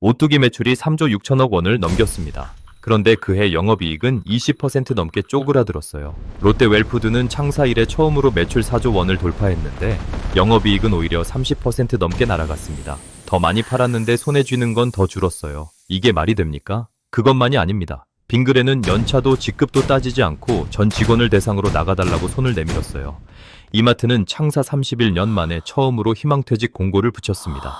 오뚜기 매출이 3조 6천억 원을 넘겼습니다. 그런데 그해 영업이익은 20% 넘게 쪼그라들었어요. 롯데웰푸드는 창사 이래 처음으로 매출 4조 원을 돌파했는데 영업이익은 오히려 30% 넘게 날아갔습니다. 더 많이 팔았는데 손에 쥐는 건 더 줄었어요. 이게 말이 됩니까? 그것만이 아닙니다. 빙그레는 연차도 직급도 따지지 않고 전 직원을 대상으로 나가달라고 손을 내밀었어요. 이마트는 창사 31년 만에 처음으로 희망퇴직 공고를 붙였습니다.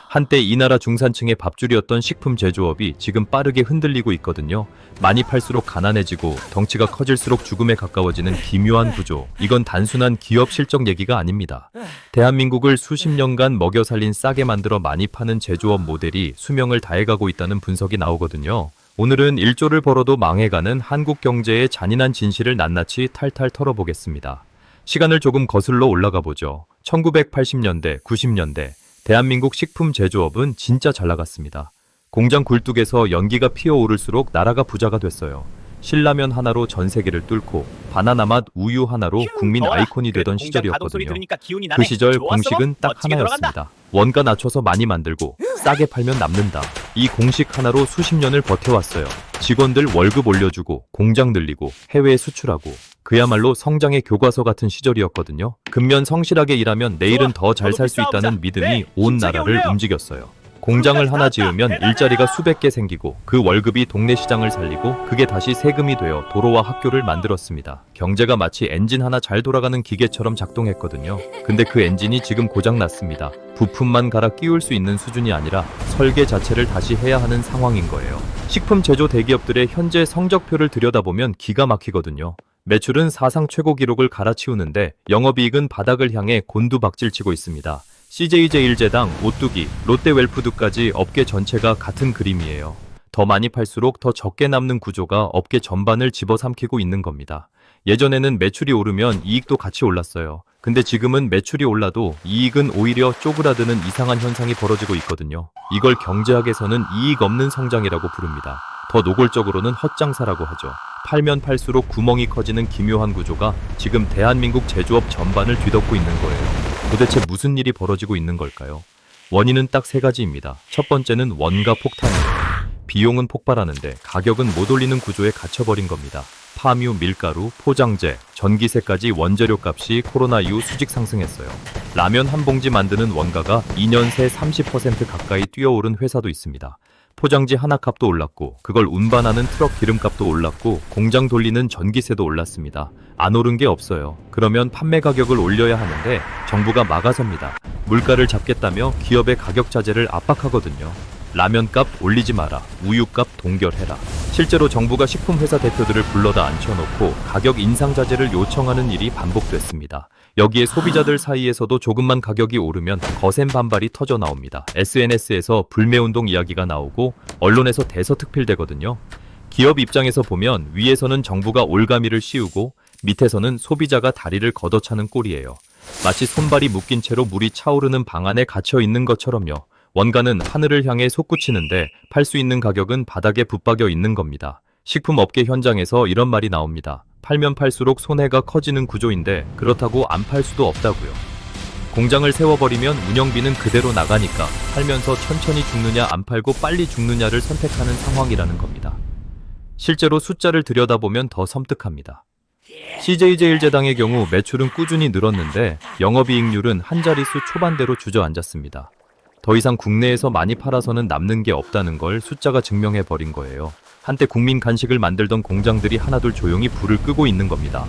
한때 이 나라 중산층의 밥줄이었던 식품 제조업이 지금 빠르게 흔들리고 있거든요. 많이 팔수록 가난해지고 덩치가 커질수록 죽음에 가까워지는 기묘한 구조. 이건 단순한 기업 실적 얘기가 아닙니다. 대한민국을 수십 년간 먹여 살린 싸게 만들어 많이 파는 제조업 모델이 수명을 다해가고 있다는 분석이 나오거든요. 오늘은 1조를 벌어도 망해가는 한국 경제의 잔인한 진실을 낱낱이 탈탈 털어보겠습니다. 시간을 조금 거슬러 올라가 보죠. 1980년대, 90년대 대한민국 식품 제조업은 진짜 잘 나갔습니다. 공장 굴뚝에서 연기가 피어오를수록 나라가 부자가 됐어요. 신라면 하나로 전 세계를 뚫고 바나나 맛 우유 하나로 국민 아이콘이 되던 시절이었거든요. 그 시절 공식은 딱 하나였습니다. 원가 낮춰서 많이 만들고 싸게 팔면 남는다. 이 공식 하나로 수십 년을 버텨왔어요. 직원들 월급 올려주고 공장 늘리고 해외에 수출하고 그야말로 성장의 교과서 같은 시절이었거든요. 근면 성실하게 일하면 내일은 더 잘 살 수 있다는 믿음이 온 나라를 움직였어요. 공장을 하나 지으면 일자리가 수백 개 생기고 그 월급이 동네 시장을 살리고 그게 다시 세금이 되어 도로와 학교를 만들었습니다. 경제가 마치 엔진 하나 잘 돌아가는 기계처럼 작동했거든요. 근데 그 엔진이 지금 고장났습니다. 부품만 갈아 끼울 수 있는 수준이 아니라 설계 자체를 다시 해야 하는 상황인 거예요. 식품 제조 대기업들의 현재 성적표를 들여다보면 기가 막히거든요. 매출은 사상 최고 기록을 갈아치우는데 영업이익은 바닥을 향해 곤두박질치고 있습니다. CJ제일제당, 오뚜기, 롯데웰푸드까지 업계 전체가 같은 그림이에요. 더 많이 팔수록 더 적게 남는 구조가 업계 전반을 집어삼키고 있는 겁니다. 예전에는 매출이 오르면 이익도 같이 올랐어요. 근데 지금은 매출이 올라도 이익은 오히려 쪼그라드는 이상한 현상이 벌어지고 있거든요. 이걸 경제학에서는 이익 없는 성장이라고 부릅니다. 더 노골적으로는 헛장사라고 하죠. 팔면 팔수록 구멍이 커지는 기묘한 구조가 지금 대한민국 제조업 전반을 뒤덮고 있는 거예요. 도대체 무슨 일이 벌어지고 있는 걸까요? 원인은 딱 세 가지입니다. 첫 번째는 원가 폭탄이에요. 비용은 폭발하는데 가격은 못 올리는 구조에 갇혀버린 겁니다. 파묘, 밀가루, 포장재, 전기세까지 원재료 값이 코로나 이후 수직 상승했어요. 라면 한 봉지 만드는 원가가 2년 새 30% 가까이 뛰어오른 회사도 있습니다. 포장지 하나 값도 올랐고 그걸 운반하는 트럭 기름값도 올랐고 공장 돌리는 전기세도 올랐습니다. 안 오른 게 없어요. 그러면 판매 가격을 올려야 하는데 정부가 막아섭니다. 물가를 잡겠다며 기업의 가격 자제를 압박하거든요. 라면값 올리지 마라. 우유값 동결해라. 실제로 정부가 식품회사 대표들을 불러다 앉혀놓고 가격 인상 자제를 요청하는 일이 반복됐습니다. 여기에 소비자들 사이에서도 조금만 가격이 오르면 거센 반발이 터져 나옵니다. SNS에서 불매운동 이야기가 나오고 언론에서 대서특필되거든요. 기업 입장에서 보면 위에서는 정부가 올가미를 씌우고 밑에서는 소비자가 다리를 걷어차는 꼴이에요. 마치 손발이 묶인 채로 물이 차오르는 방 안에 갇혀 있는 것처럼요. 원가는 하늘을 향해 솟구치는데 팔 수 있는 가격은 바닥에 붙박여 있는 겁니다. 식품업계 현장에서 이런 말이 나옵니다. 팔면 팔수록 손해가 커지는 구조인데 그렇다고 안 팔 수도 없다고요. 공장을 세워버리면 운영비는 그대로 나가니까 팔면서 천천히 죽느냐 안 팔고 빨리 죽느냐를 선택하는 상황이라는 겁니다. 실제로 숫자를 들여다보면 더 섬뜩합니다. CJ제일제당의 경우 매출은 꾸준히 늘었는데 영업이익률은 한 자릿수 초반대로 주저앉았습니다. 더 이상 국내에서 많이 팔아서는 남는 게 없다는 걸 숫자가 증명해버린 거예요. 한때 국민 간식을 만들던 공장들이 하나둘 조용히 불을 끄고 있는 겁니다.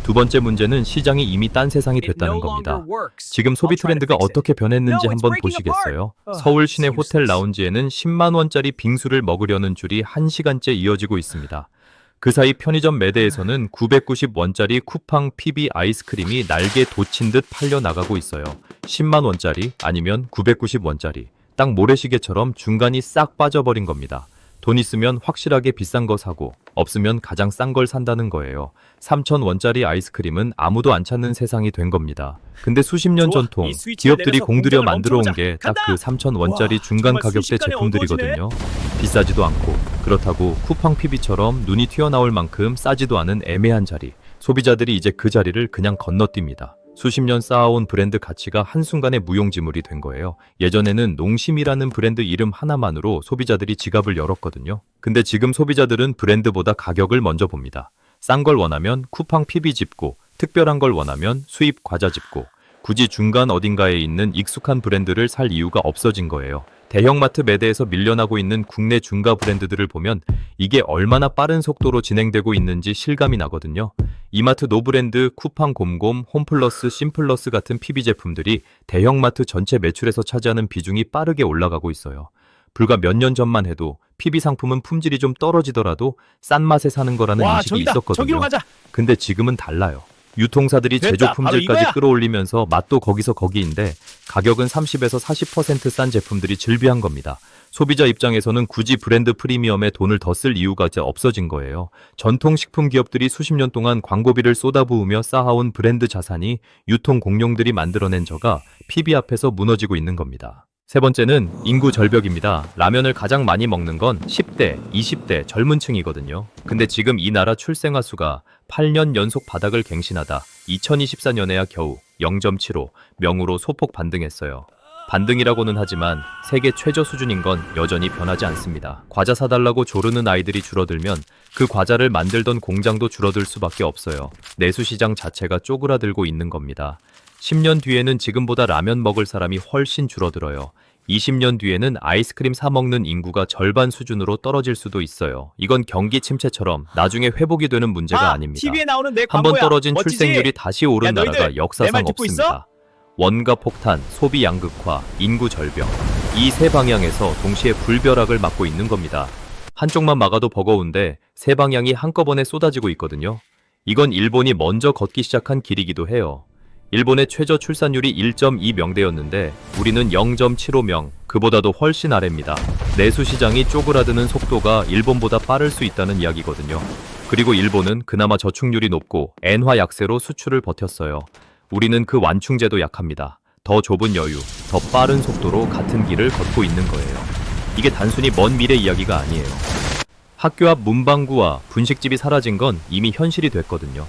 두 번째 문제는 시장이 이미 딴 세상이 됐다는 겁니다. 지금 소비 트렌드가 어떻게 변했는지 한번 보시겠어요? 서울 시내 호텔 라운지에는 10만 원짜리 빙수를 먹으려는 줄이 1시간째 이어지고 있습니다. 그 사이 편의점 매대에서는 990원짜리 쿠팡 PB 아이스크림이 날개 돋친 듯 팔려 나가고 있어요. 10만 원짜리 아니면 990원짜리. 딱 모래시계처럼 중간이 싹 빠져버린 겁니다. 돈 있으면 확실하게 비싼 거 사고 없으면 가장 싼 걸 산다는 거예요. 3,000원짜리 아이스크림은 아무도 안 찾는 세상이 된 겁니다. 근데 수십 년 전통 기업들이 공들여 만들어 온 게 딱 그 3,000원짜리 중간 가격대 제품들이거든요. 비싸지도 않고 그렇다고 쿠팡 PB처럼 눈이 튀어나올 만큼 싸지도 않은 애매한 자리. 소비자들이 이제 그 자리를 그냥 건너뜁니다. 수십 년 쌓아온 브랜드 가치가 한순간에 무용지물이 된 거예요. 예전에는 농심이라는 브랜드 이름 하나만으로 소비자들이 지갑을 열었거든요. 근데 지금 소비자들은 브랜드보다 가격을 먼저 봅니다. 싼 걸 원하면 쿠팡 PB 집고, 특별한 걸 원하면 수입 과자 집고, 굳이 중간 어딘가에 있는 익숙한 브랜드를 살 이유가 없어진 거예요. 대형마트 매대에서 밀려나고 있는 국내 중가 브랜드들을 보면 이게 얼마나 빠른 속도로 진행되고 있는지 실감이 나거든요. 이마트 노브랜드, 쿠팡 곰곰, 홈플러스, 심플러스 같은 PB 제품들이 대형마트 전체 매출에서 차지하는 비중이 빠르게 올라가고 있어요. 불과 몇 년 전만 해도 PB 상품은 품질이 좀 떨어지더라도 싼 맛에 사는 거라는 인식이 있었거든요. 저기로 가자. 근데 지금은 달라요. 유통사들이 됐다, 제조 바로 품질까지 이거야. 끌어올리면서 맛도 거기서 거기인데 가격은 30에서 40%싼 제품들이 즐비한 겁니다. 소비자 입장에서는 굳이 브랜드 프리미엄에 돈을 더 쓸 이유가 이제 없어진 거예요. 전통식품 기업들이 수십 년 동안 광고비를 쏟아부으며 쌓아온 브랜드 자산이 유통 공룡들이 만들어낸 저가 PB 앞에서 무너지고 있는 겁니다. 세 번째는 인구 절벽입니다. 라면을 가장 많이 먹는 건 10대, 20대 젊은 층이거든요. 근데 지금 이 나라 출생아 수가 8년 연속 바닥을 갱신하다 2024년에야 겨우 0.75 명으로 소폭 반등했어요. 반등이라고는 하지만 세계 최저 수준인 건 여전히 변하지 않습니다. 과자 사달라고 조르는 아이들이 줄어들면 그 과자를 만들던 공장도 줄어들 수밖에 없어요. 내수시장 자체가 쪼그라들고 있는 겁니다. 10년 뒤에는 지금보다 라면 먹을 사람이 훨씬 줄어들어요. 20년 뒤에는 아이스크림 사 먹는 인구가 절반 수준으로 떨어질 수도 있어요. 이건 경기 침체처럼 나중에 회복이 되는 문제가 아닙니다. TV에 나오는 내 한번 광고야. 떨어진 멋지지? 출생률이 다시 오른 야, 너희들 나라가 내 역사상 말 듣고 있어? 없습니다. 원가 폭탄, 소비 양극화, 인구 절벽. 이 세 방향에서 동시에 불벼락을 맞고 있는 겁니다. 한쪽만 막아도 버거운데 세 방향이 한꺼번에 쏟아지고 있거든요. 이건 일본이 먼저 걷기 시작한 길이기도 해요. 일본의 최저 출산율이 1.2명대였는데 우리는 0.75명, 그보다도 훨씬 아래입니다. 내수 시장이 쪼그라드는 속도가 일본보다 빠를 수 있다는 이야기거든요. 그리고 일본은 그나마 저축률이 높고 엔화 약세로 수출을 버텼어요. 우리는 그 완충제도 약합니다. 더 좁은 여유, 더 빠른 속도로 같은 길을 걷고 있는 거예요. 이게 단순히 먼 미래 이야기가 아니에요. 학교 앞 문방구와 분식집이 사라진 건 이미 현실이 됐거든요.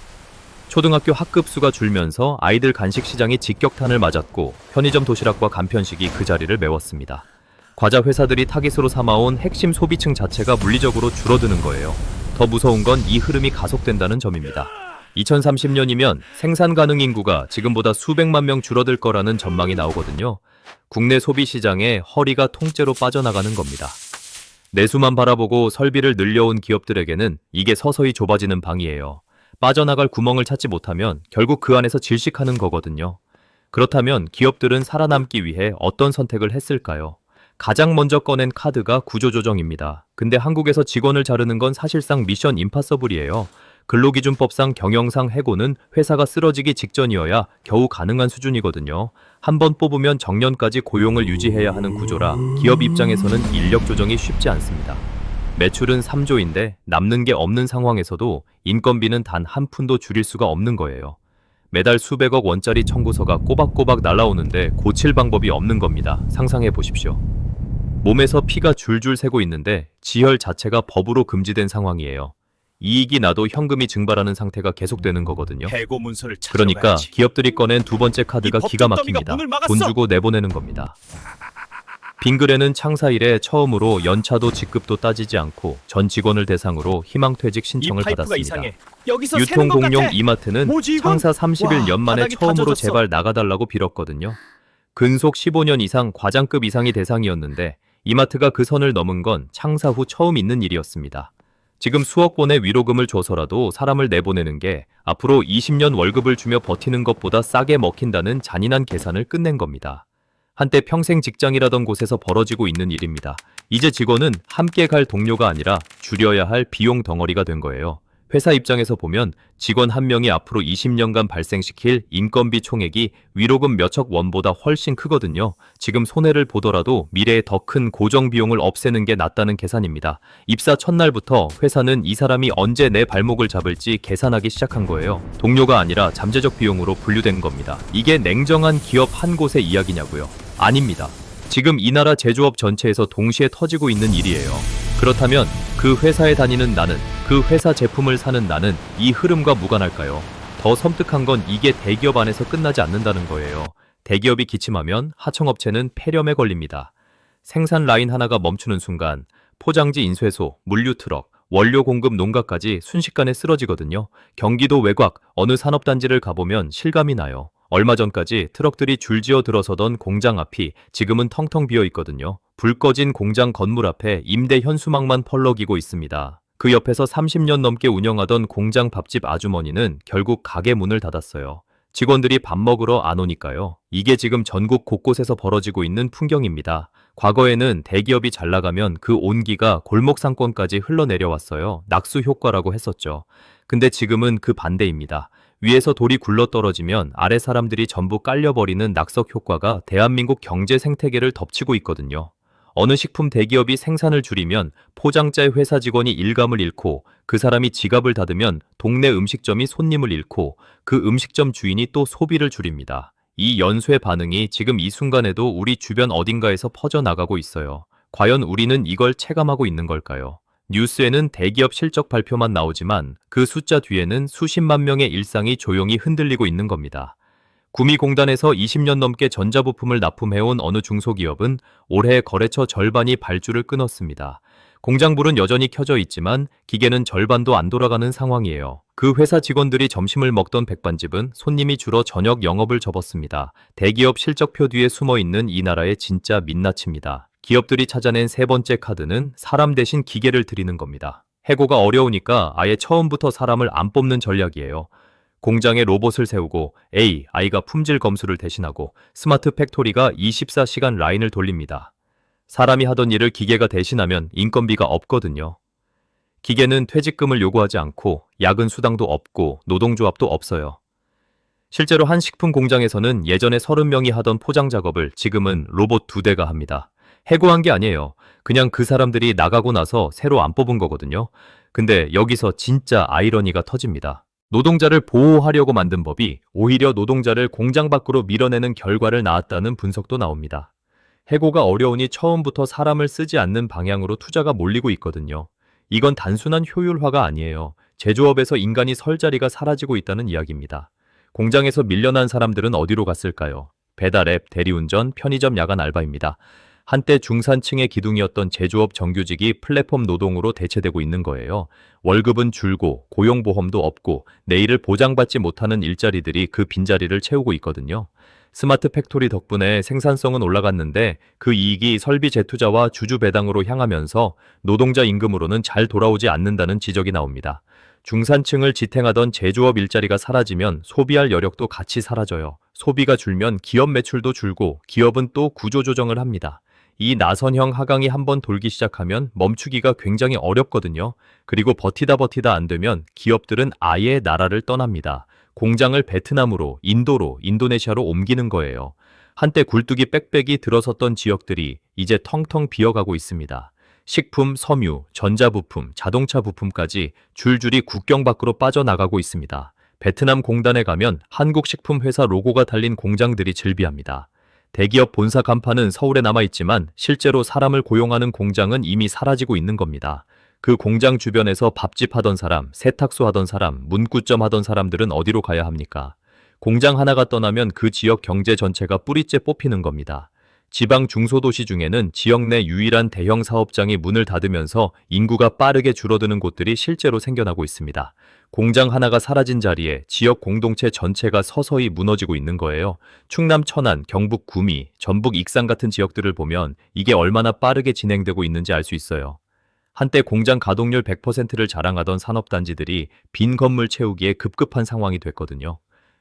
초등학교 학급수가 줄면서 아이들 간식 시장이 직격탄을 맞았고 편의점 도시락과 간편식이 그 자리를 메웠습니다. 과자 회사들이 타깃으로 삼아온 핵심 소비층 자체가 물리적으로 줄어드는 거예요. 더 무서운 건 이 흐름이 가속된다는 점입니다. 2030년이면 생산 가능 인구가 지금보다 수백만 명 줄어들 거라는 전망이 나오거든요. 국내 소비 시장에 허리가 통째로 빠져나가는 겁니다. 내수만 바라보고 설비를 늘려온 기업들에게는 이게 서서히 좁아지는 방이에요. 빠져나갈 구멍을 찾지 못하면 결국 그 안에서 질식하는 거거든요. 그렇다면 기업들은 살아남기 위해 어떤 선택을 했을까요? 가장 먼저 꺼낸 카드가 구조조정입니다. 근데 한국에서 직원을 자르는 건 사실상 미션 임파서블이에요. 근로기준법상 경영상 해고는 회사가 쓰러지기 직전이어야 겨우 가능한 수준이거든요. 한 번 뽑으면 정년까지 고용을 유지해야 하는 구조라 기업 입장에서는 인력 조정이 쉽지 않습니다. 매출은 3조인데 남는 게 없는 상황에서도 인건비는 단 한 푼도 줄일 수가 없는 거예요. 매달 수백억 원짜리 청구서가 꼬박꼬박 날아오는데 고칠 방법이 없는 겁니다. 상상해 보십시오. 몸에서 피가 줄줄 새고 있는데 지혈 자체가 법으로 금지된 상황이에요. 이익이 나도 현금이 증발하는 상태가 계속되는 거거든요. 해고 문서를 그러니까 찾아가야지. 기업들이 꺼낸 두 번째 카드가 이 기가 법정 더미가 막힙니다. 문을 막았어. 돈 주고 내보내는 겁니다. 빙그레는 창사 이래 처음으로 연차도 직급도 따지지 않고 전 직원을 대상으로 희망퇴직 신청을 이 파이프가 받았습니다. 이상해. 여기서 새는 것 유통공룡 같아. 이마트는 뭐지, 이건? 창사 31년 만에 바닥이 처음으로 다져졌어. 제발 나가달라고 빌었거든요. 근속 15년 이상 과장급 이상이 대상이었는데 이마트가 그 선을 넘은 건 창사 후 처음 있는 일이었습니다. 지금 수억 원의 위로금을 줘서라도 사람을 내보내는 게 앞으로 20년 월급을 주며 버티는 것보다 싸게 먹힌다는 잔인한 계산을 끝낸 겁니다. 한때 평생 직장이라던 곳에서 벌어지고 있는 일입니다. 이제 직원은 함께 갈 동료가 아니라 줄여야 할 비용 덩어리가 된 거예요. 회사 입장에서 보면 직원 한 명이 앞으로 20년간 발생시킬 인건비 총액이 위로금 몇억 원보다 훨씬 크거든요. 지금 손해를 보더라도 미래에 더 큰 고정 비용을 없애는 게 낫다는 계산입니다. 입사 첫날부터 회사는 이 사람이 언제 내 발목을 잡을지 계산하기 시작한 거예요. 동료가 아니라 잠재적 비용으로 분류된 겁니다. 이게 냉정한 기업 한 곳의 이야기냐고요? 아닙니다. 지금 이 나라 제조업 전체에서 동시에 터지고 있는 일이에요. 그렇다면 그 회사에 다니는 나는, 그 회사 제품을 사는 나는 이 흐름과 무관할까요? 더 섬뜩한 건 이게 대기업 안에서 끝나지 않는다는 거예요. 대기업이 기침하면 하청업체는 폐렴에 걸립니다. 생산 라인 하나가 멈추는 순간 포장지 인쇄소, 물류 트럭, 원료 공급 농가까지 순식간에 쓰러지거든요. 경기도 외곽 어느 산업단지를 가보면 실감이 나요. 얼마 전까지 트럭들이 줄지어 들어서던 공장 앞이 지금은 텅텅 비어 있거든요. 불 꺼진 공장 건물 앞에 임대 현수막만 펄럭이고 있습니다. 그 옆에서 30년 넘게 운영하던 공장 밥집 아주머니는 결국 가게 문을 닫았어요. 직원들이 밥 먹으러 안 오니까요. 이게 지금 전국 곳곳에서 벌어지고 있는 풍경입니다. 과거에는 대기업이 잘 나가면 그 온기가 골목 상권까지 흘러내려왔어요. 낙수 효과라고 했었죠. 근데 지금은 그 반대입니다. 위에서 돌이 굴러떨어지면 아래 사람들이 전부 깔려버리는 낙석 효과가 대한민국 경제 생태계를 덮치고 있거든요. 어느 식품 대기업이 생산을 줄이면 포장재 회사 직원이 일감을 잃고 그 사람이 지갑을 닫으면 동네 음식점이 손님을 잃고 그 음식점 주인이 또 소비를 줄입니다. 이 연쇄 반응이 지금 이 순간에도 우리 주변 어딘가에서 퍼져나가고 있어요. 과연 우리는 이걸 체감하고 있는 걸까요? 뉴스에는 대기업 실적 발표만 나오지만 그 숫자 뒤에는 수십만 명의 일상이 조용히 흔들리고 있는 겁니다. 구미공단에서 20년 넘게 전자부품을 납품해온 어느 중소기업은 올해 거래처 절반이 발주를 끊었습니다. 공장불은 여전히 켜져 있지만 기계는 절반도 안 돌아가는 상황이에요. 그 회사 직원들이 점심을 먹던 백반집은 손님이 줄어 저녁 영업을 접었습니다. 대기업 실적표 뒤에 숨어있는 이 나라의 진짜 민낯입니다. 기업들이 찾아낸 세 번째 카드는 사람 대신 기계를 들이는 겁니다. 해고가 어려우니까 아예 처음부터 사람을 안 뽑는 전략이에요. 공장에 로봇을 세우고 AI가 품질 검수를 대신하고 스마트 팩토리가 24시간 라인을 돌립니다. 사람이 하던 일을 기계가 대신하면 인건비가 없거든요. 기계는 퇴직금을 요구하지 않고 야근 수당도 없고 노동조합도 없어요. 실제로 한 식품 공장에서는 예전에 30명이 하던 포장 작업을 지금은 로봇 2대가 합니다. 해고한 게 아니에요. 그냥 그 사람들이 나가고 나서 새로 안 뽑은 거거든요. 근데 여기서 진짜 아이러니가 터집니다. 노동자를 보호하려고 만든 법이 오히려 노동자를 공장 밖으로 밀어내는 결과를 낳았다는 분석도 나옵니다. 해고가 어려우니 처음부터 사람을 쓰지 않는 방향으로 투자가 몰리고 있거든요. 이건 단순한 효율화가 아니에요. 제조업에서 인간이 설 자리가 사라지고 있다는 이야기입니다. 공장에서 밀려난 사람들은 어디로 갔을까요? 배달앱, 대리운전, 편의점 야간 알바입니다. 한때 중산층의 기둥이었던 제조업 정규직이 플랫폼 노동으로 대체되고 있는 거예요. 월급은 줄고 고용보험도 없고 내일을 보장받지 못하는 일자리들이 그 빈자리를 채우고 있거든요. 스마트 팩토리 덕분에 생산성은 올라갔는데 그 이익이 설비 재투자와 주주 배당으로 향하면서 노동자 임금으로는 잘 돌아오지 않는다는 지적이 나옵니다. 중산층을 지탱하던 제조업 일자리가 사라지면 소비할 여력도 같이 사라져요. 소비가 줄면 기업 매출도 줄고 기업은 또 구조조정을 합니다. 이 나선형 하강이 한번 돌기 시작하면 멈추기가 굉장히 어렵거든요. 그리고 버티다 안 되면 기업들은 아예 나라를 떠납니다. 공장을 베트남으로, 인도로, 인도네시아로 옮기는 거예요. 한때 굴뚝이 빽빽이 들어섰던 지역들이 이제 텅텅 비어가고 있습니다. 식품, 섬유, 전자부품, 자동차 부품까지 줄줄이 국경 밖으로 빠져나가고 있습니다. 베트남 공단에 가면 한국 식품 회사 로고가 달린 공장들이 즐비합니다. 대기업 본사 간판은 서울에 남아있지만 실제로 사람을 고용하는 공장은 이미 사라지고 있는 겁니다. 그 공장 주변에서 밥집 하던 사람, 세탁소 하던 사람, 문구점 하던 사람들은 어디로 가야 합니까? 공장 하나가 떠나면 그 지역 경제 전체가 뿌리째 뽑히는 겁니다. 지방 중소도시 중에는 지역 내 유일한 대형 사업장이 문을 닫으면서 인구가 빠르게 줄어드는 곳들이 실제로 생겨나고 있습니다. 공장 하나가 사라진 자리에 지역 공동체 전체가 서서히 무너지고 있는 거예요. 충남 천안, 경북 구미, 전북 익산 같은 지역들을 보면 이게 얼마나 빠르게 진행되고 있는지 알 수 있어요. 한때 공장 가동률 100%를 자랑하던 산업단지들이 빈 건물 채우기에 급급한 상황이 됐거든요.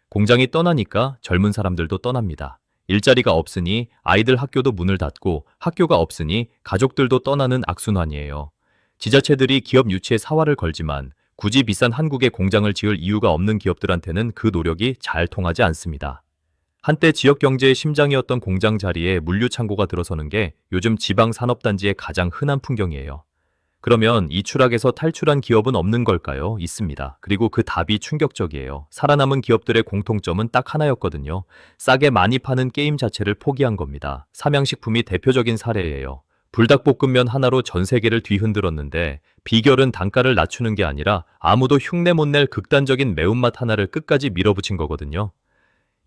공장이 떠나니까 젊은 사람들도 떠납니다. 일자리가 없으니 아이들 학교도 문을 닫고 학교가 없으니 가족들도 떠나는 악순환이에요. 지자체들이 기업 유치에 사활을 걸지만 굳이 비싼 한국에 공장을 지을 이유가 없는 기업들한테는 그 노력이 잘 통하지 않습니다. 한때 지역 경제의 심장이었던 공장 자리에 물류창고가 들어서는 게 요즘 지방 산업단지의 가장 흔한 풍경이에요. 그러면 이 추락에서 탈출한 기업은 없는 걸까요? 있습니다. 그리고 그 답이 충격적이에요. 살아남은 기업들의 공통점은 딱 하나였거든요. 싸게 많이 파는 게임 자체를 포기한 겁니다. 삼양식품이 대표적인 사례예요. 불닭볶음면 하나로 전 세계를 뒤흔들었는데 비결은 단가를 낮추는 게 아니라 아무도 흉내 못 낼 극단적인 매운맛 하나를 끝까지 밀어붙인 거거든요.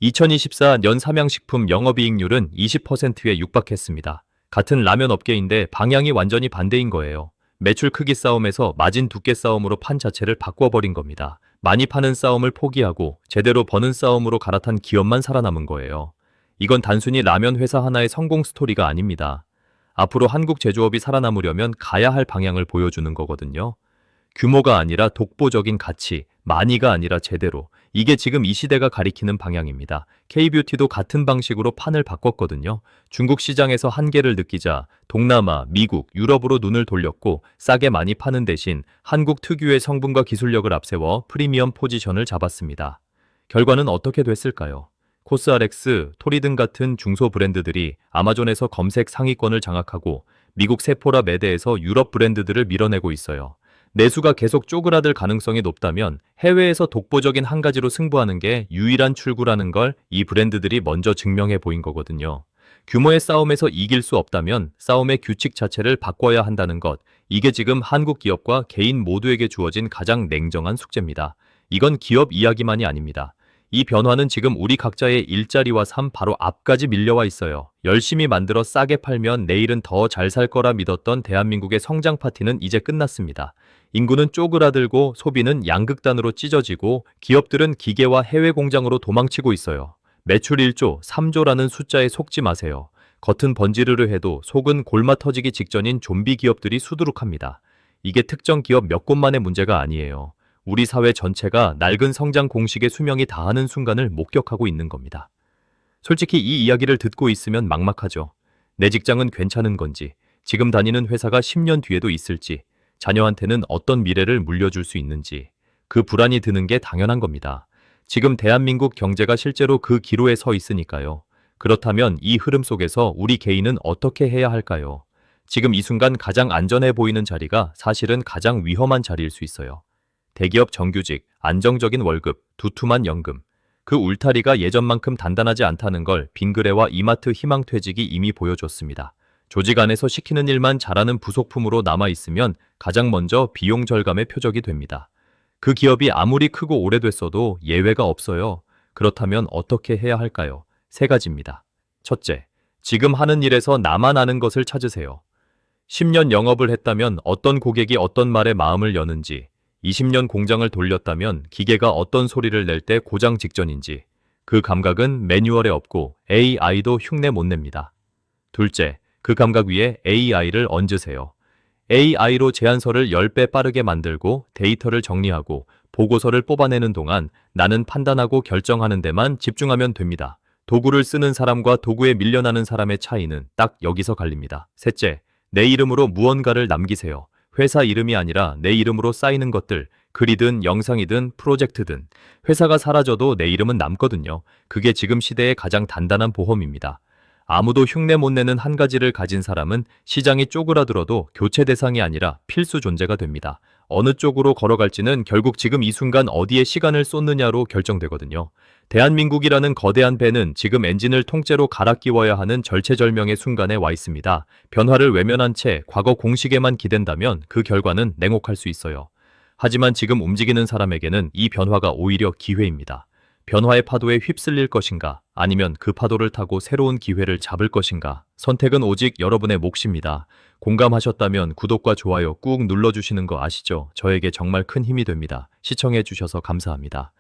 2024년 삼양식품 영업이익률은 20%에 육박했습니다. 같은 라면 업계인데 방향이 완전히 반대인 거예요. 매출 크기 싸움에서 마진 두께 싸움으로 판 자체를 바꿔버린 겁니다. 많이 파는 싸움을 포기하고 제대로 버는 싸움으로 갈아탄 기업만 살아남은 거예요. 이건 단순히 라면 회사 하나의 성공 스토리가 아닙니다. 앞으로 한국 제조업이 살아남으려면 가야 할 방향을 보여주는 거거든요. 규모가 아니라 독보적인 가치, 많이가 아니라 제대로. 이게 지금 이 시대가 가리키는 방향입니다. K뷰티도 같은 방식으로 판을 바꿨거든요. 중국 시장에서 한계를 느끼자 동남아, 미국, 유럽으로 눈을 돌렸고 싸게 많이 파는 대신 한국 특유의 성분과 기술력을 앞세워 프리미엄 포지션을 잡았습니다. 결과는 어떻게 됐을까요? 코스알엑스, 토리등 같은 중소 브랜드들이 아마존에서 검색 상위권을 장악하고 미국 세포라 매대에서 유럽 브랜드들을 밀어내고 있어요. 내수가 계속 쪼그라들 가능성이 높다면 해외에서 독보적인 한 가지로 승부하는 게 유일한 출구라는 걸 이 브랜드들이 먼저 증명해 보인 거거든요. 규모의 싸움에서 이길 수 없다면 싸움의 규칙 자체를 바꿔야 한다는 것. 이게 지금 한국 기업과 개인 모두에게 주어진 가장 냉정한 숙제입니다. 이건 기업 이야기만이 아닙니다. 이 변화는 지금 우리 각자의 일자리와 삶 바로 앞까지 밀려와 있어요. 열심히 만들어 싸게 팔면 내일은 더 잘 살 거라 믿었던 대한민국의 성장 파티는 이제 끝났습니다. 인구는 쪼그라들고 소비는 양극단으로 찢어지고 기업들은 기계와 해외 공장으로 도망치고 있어요. 매출 1조, 3조라는 숫자에 속지 마세요. 겉은 번지르르 해도 속은 골마 터지기 직전인 좀비 기업들이 수두룩합니다. 이게 특정 기업 몇 곳만의 문제가 아니에요. 우리 사회 전체가 낡은 성장 공식의 수명이 다하는 순간을 목격하고 있는 겁니다. 솔직히 이 이야기를 듣고 있으면 막막하죠. 내 직장은 괜찮은 건지, 지금 다니는 회사가 10년 뒤에도 있을지, 자녀한테는 어떤 미래를 물려줄 수 있는지, 그 불안이 드는 게 당연한 겁니다. 지금 대한민국 경제가 실제로 그 기로에 서 있으니까요. 그렇다면 이 흐름 속에서 우리 개인은 어떻게 해야 할까요? 지금 이 순간 가장 안전해 보이는 자리가 사실은 가장 위험한 자리일 수 있어요. 대기업 정규직, 안정적인 월급, 두툼한 연금. 그 울타리가 예전만큼 단단하지 않다는 걸 빙그레와 이마트 희망퇴직이 이미 보여줬습니다. 조직 안에서 시키는 일만 잘하는 부속품으로 남아있으면 가장 먼저 비용 절감의 표적이 됩니다. 그 기업이 아무리 크고 오래됐어도 예외가 없어요. 그렇다면 어떻게 해야 할까요? 3가지입니다. 첫째, 지금 하는 일에서 나만 아는 것을 찾으세요. 10년 영업을 했다면 어떤 고객이 어떤 말에 마음을 여는지, 20년 공장을 돌렸다면 기계가 어떤 소리를 낼 때 고장 직전인지, 그 감각은 매뉴얼에 없고 AI도 흉내 못 냅니다. 둘째, 그 감각 위에 AI를 얹으세요. AI로 제안서를 10배 빠르게 만들고 데이터를 정리하고 보고서를 뽑아내는 동안 나는 판단하고 결정하는 데만 집중하면 됩니다. 도구를 쓰는 사람과 도구에 밀려나는 사람의 차이는 딱 여기서 갈립니다. 셋째, 내 이름으로 무언가를 남기세요. 회사 이름이 아니라 내 이름으로 쌓이는 것들, 글이든 영상이든 프로젝트든. 회사가 사라져도 내 이름은 남거든요. 그게 지금 시대의 가장 단단한 보험입니다. 아무도 흉내 못 내는 한 가지를 가진 사람은 시장이 쪼그라들어도 교체 대상이 아니라 필수 존재가 됩니다. 어느 쪽으로 걸어갈지는 결국 지금 이 순간 어디에 시간을 쏟느냐로 결정되거든요. 대한민국이라는 거대한 배는 지금 엔진을 통째로 갈아 끼워야 하는 절체절명의 순간에 와 있습니다. 변화를 외면한 채 과거 공식에만 기댄다면 그 결과는 냉혹할 수 있어요. 하지만 지금 움직이는 사람에게는 이 변화가 오히려 기회입니다. 변화의 파도에 휩쓸릴 것인가, 아니면 그 파도를 타고 새로운 기회를 잡을 것인가. 선택은 오직 여러분의 몫입니다. 공감하셨다면 구독과 좋아요 꾹 눌러주시는 거 아시죠? 저에게 정말 큰 힘이 됩니다. 시청해주셔서 감사합니다.